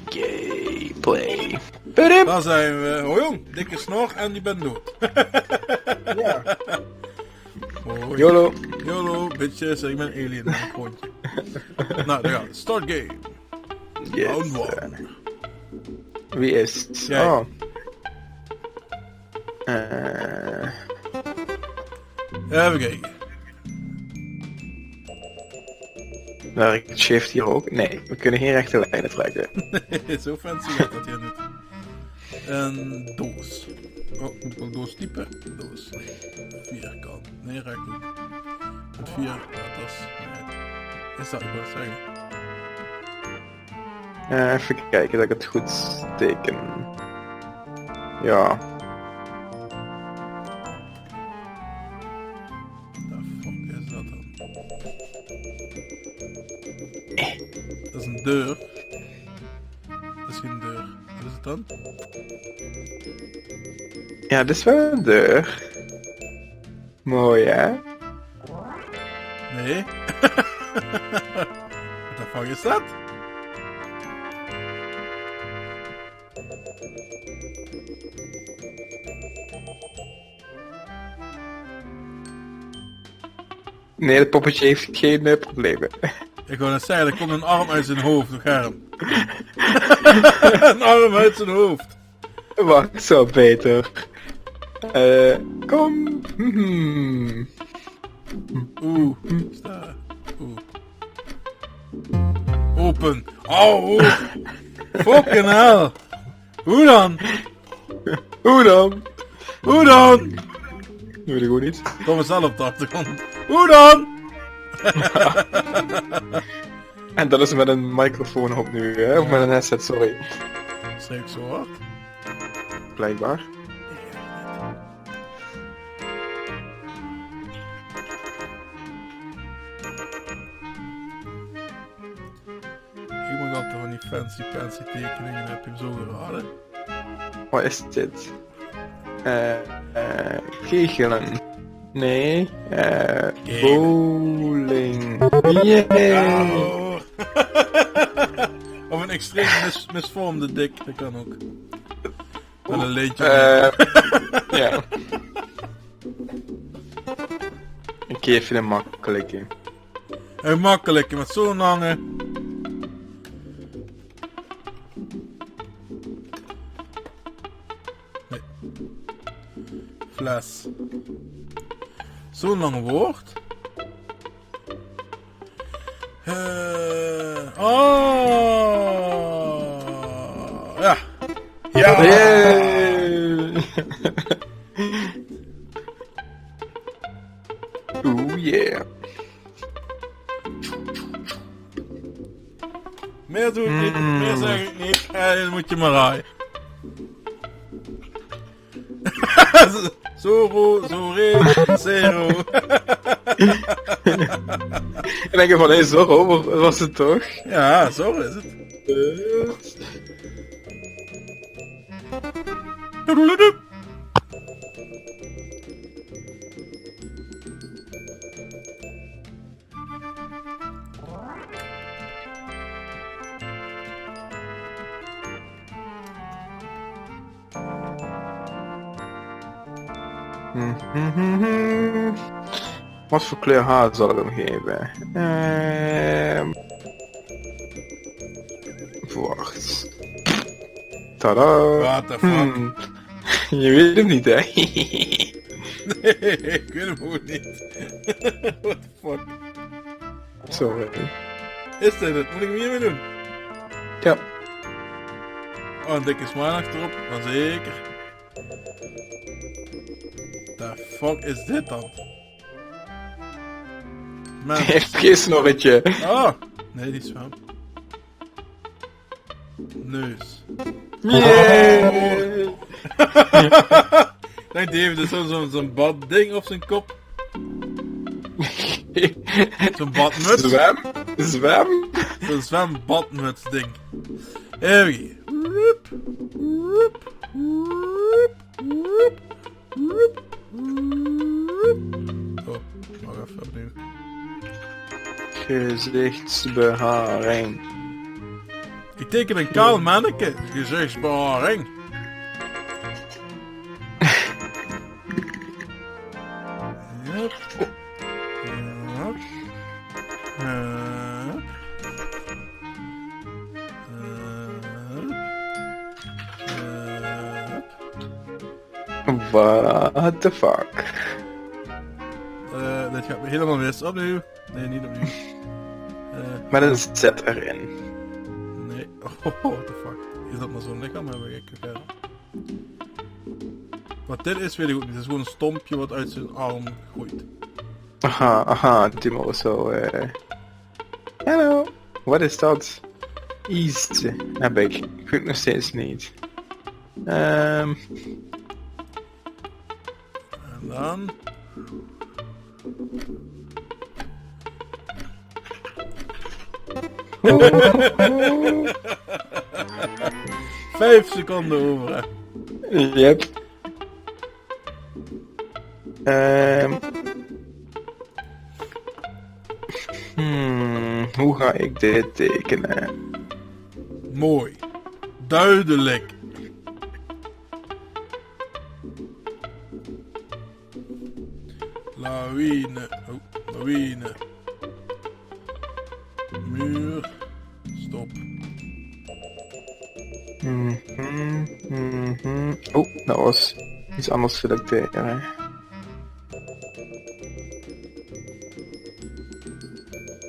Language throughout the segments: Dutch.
Gameplay. Daar zijn we. Oh jong, dikke snor en je bent dood. Ja. Hoi. YOLO. YOLO, bitches, ik ben alien in een grondje. Nou, daar gaat het. Start game. Round Yes. one. Wie is het? Jij. Oh. Even kijken. Werkt shift hier ook? Nee, we kunnen geen rechte lijnen trekken. Zo fancy gaat dat hier niet. Een doos. Oh, moet ik wel doos typen? Doos. Nee. Vierkant. Nee, rechthoek. Met 4 letters. Nee. Is dat, ik wil het zeggen. Even kijken dat ik het goed teken. Ja. The fuck is dat dan? Dat is een deur. Dat is geen deur. Wat is het dan? Ja, dit is wel een deur. Mooi, hè? Nee. Wat de fuck is dat? Nee, het poppetje heeft geen problemen. Ik wou net zeggen, er komt een arm uit zijn hoofd, een arm. Een arm uit zijn hoofd. Wacht, zo beter. Kom. Oeh, sta. Oeh. Open. Oh, fucking hell. Hoe dan? Hoe dan? Hoe dan? Weet ik gewoon niet. Kom eens zelf op de achtergrond. Hoe dan? En dat is met een microfoon op nu, hè? Of met een headset, sorry. Zeg ik zo hard? Blijkbaar. Ik mag altijd van die fancy tekeningen, heb je hem zo geraden? Wat is dit? Kegelen. Nee, bowling. Yeah! Oh. Of een extreem misvormde dik, dat kan ook. Met een leedje. Ja. Ik geef je een makkelijke. En makkelijk, met zo'n lange. Nee. Fles. Zo'n lang woord. Oh. Ja. Ja. Yeah. Oeh yeah. Meer doe ik niet, meer zeg ik niet. Dan moet je maar raaien. Zoro, Zore, Zero. En denk je van, hé, zo was het toch? Ja, zo is het. Doedeloedoe. Wat voor kleur haar zal ik hem geven? Wacht. Tada! What the fuck? Je weet hem niet, hè? Nee, ik weet hem gewoon niet. What the fuck? Sorry. Is dit het? Moet ik hem hiermee doen? Ja. Oh, een dikke smile achterop. Dan zeker. The fuck is dit dan? Man. Hij heeft geen snorretje. Oh! Nee, die is van. Neus. Yeah. Denk die heeft dus zo'n badding op zijn kop. Zo'n badmuts. Zwem? Zo'n zwembadmuts ding. Even. Roep, roep, roep, roep, roep, roep. Oh, nog even opnieuw. Gezichtsbeharing. Ik teken een kaal manneke. Gezichtsbeharing. Hup. Hup. Hup. Hup. What the fuck? Dit gaat me helemaal mis. Opnieuw. Nee, niet opnieuw. Met een Z erin. Nee. Oh, what the fuck. Is dat maar zo'n lichaam hebben? Ik verder. Wat dit is, weet ik ook niet. Het is gewoon een stompje wat uit zijn arm groeit. Aha, Timo zo. Hallo, wat is dat? East heb ik. Ik weet nog steeds niet. En dan... 5 seconden over. Yep. Hoe ga ik dit tekenen? Mooi. Duidelijk. Lawine. Oh, lawine. Muur. Stop. Oh, dat was iets anders selecteren.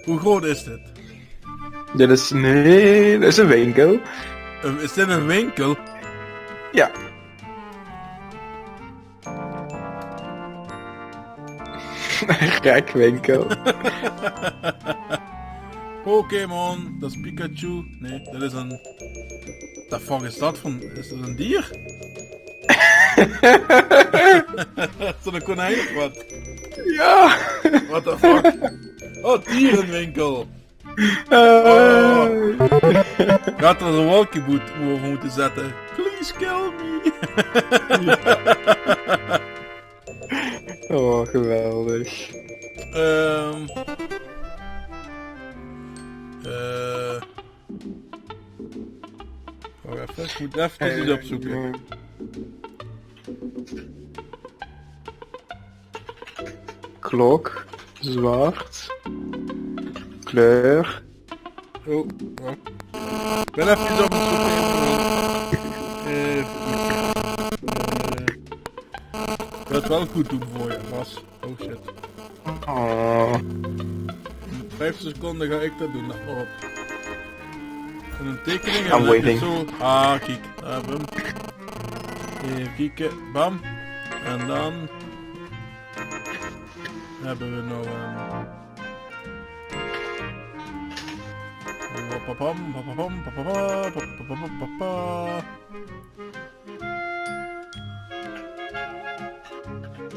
Hoe groot is dit? Dit is een winkel. Is dit een winkel? Ja. Rekwinkel. Pokémon, dat is Pikachu. Nee, dat is een... Wat de fuck is dat van... Is dat een dier? Is dat een konijn of wat? Ja. What the fuck? Oh, dierenwinkel. Oh. Ik had er een walkieboot over moeten zetten. Please kill me. Oh, geweldig. Wacht even, ik moet even iets opzoeken. Klok, zwart, kleur. Oh, wacht. Ik ben even iets opzoeken. Ik wil het wel goed doen voor je, Ras. Oh shit. Oh. 5 seconden ga ik dat doen, let maar op. En een tekening en I'm dan waiting. zo... Ah, kijk, daar hebben we hem. Even kijken, bam. En dan... hebben we nog een... Papapam, papapam, papapa, papapapapa.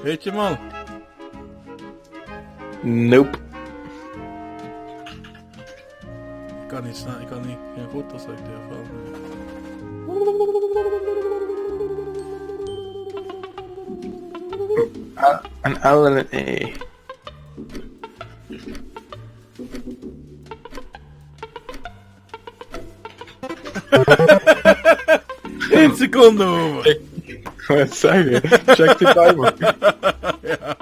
Weet je man? Nope. Ik kan niet snel, ik kan niet, geen foto's selecteren van. Een L en een E. Eén seconde over. Wat zeg je? Check de timer. Ja.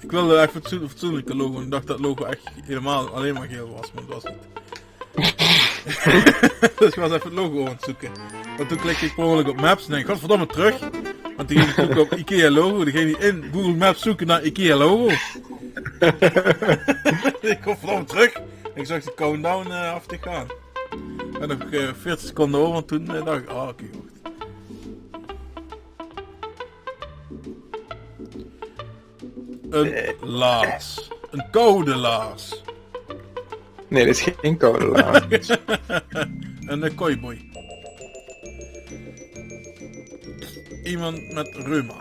Ik wilde echt fatsoenlijke logo en ik dacht dat het logo echt helemaal alleen maar geel was, maar dat was niet. Dus ik was even het logo aan het zoeken. Want toen klikte ik per ongeluk op Maps en denk, godverdomme terug. Want die ging zoeken op Ikea logo, die ging in Google Maps zoeken naar Ikea logo. Ik kom verdomme terug. En ik zag de countdown af te gaan. En nog 40 seconden over, en toen dacht ik, oké, wacht. Een laars. Een koude laars. Nee, dit is geen code laars. Een kooiboy. Iemand met reuma.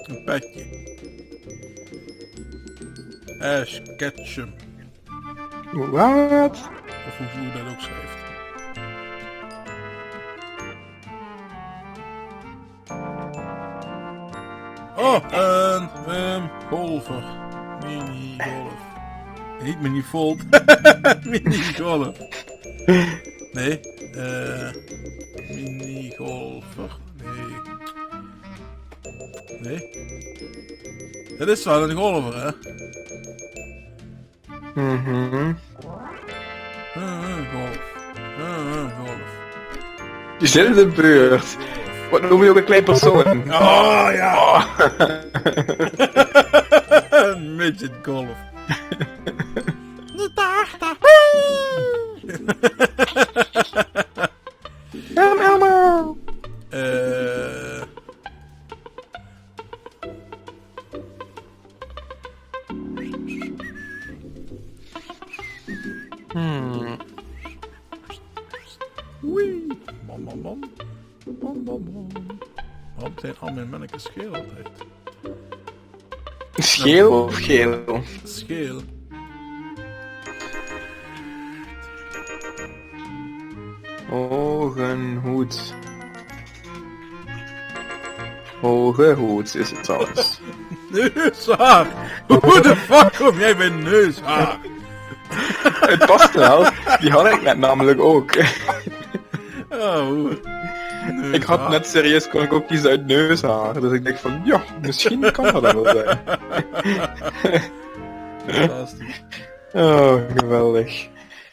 Een petje. Ash Ketchum. Wat? Of hoe dat ook schrijft. Oh, een golfer. Mini golf. Niet mini-fold. Mini-golf. Nee. Mini-golfer. Nee. Nee. Het is wel een golfer, hè? Golf. Golf. Je zit in de beurt. Wat noem je ook een klein persoon? Oh ja! Midget golf. Elmo! Wee. Bam bam bam. Bam bam bam. Waarom zijn al mijn mannetjes scheel altijd? Scheel of geel? Scheel. Ogenhoed. Hoge hoed is het trouwens. Neushaar! Hoe de fuck kom jij bij neushaar? Het past wel, die had ik net namelijk ook. Oh, Ik had net serieus, kon ik ook kiezen uit neushaar. Dus ik dacht van, ja, misschien kan dat wel zijn. fantastisch. Oh, geweldig.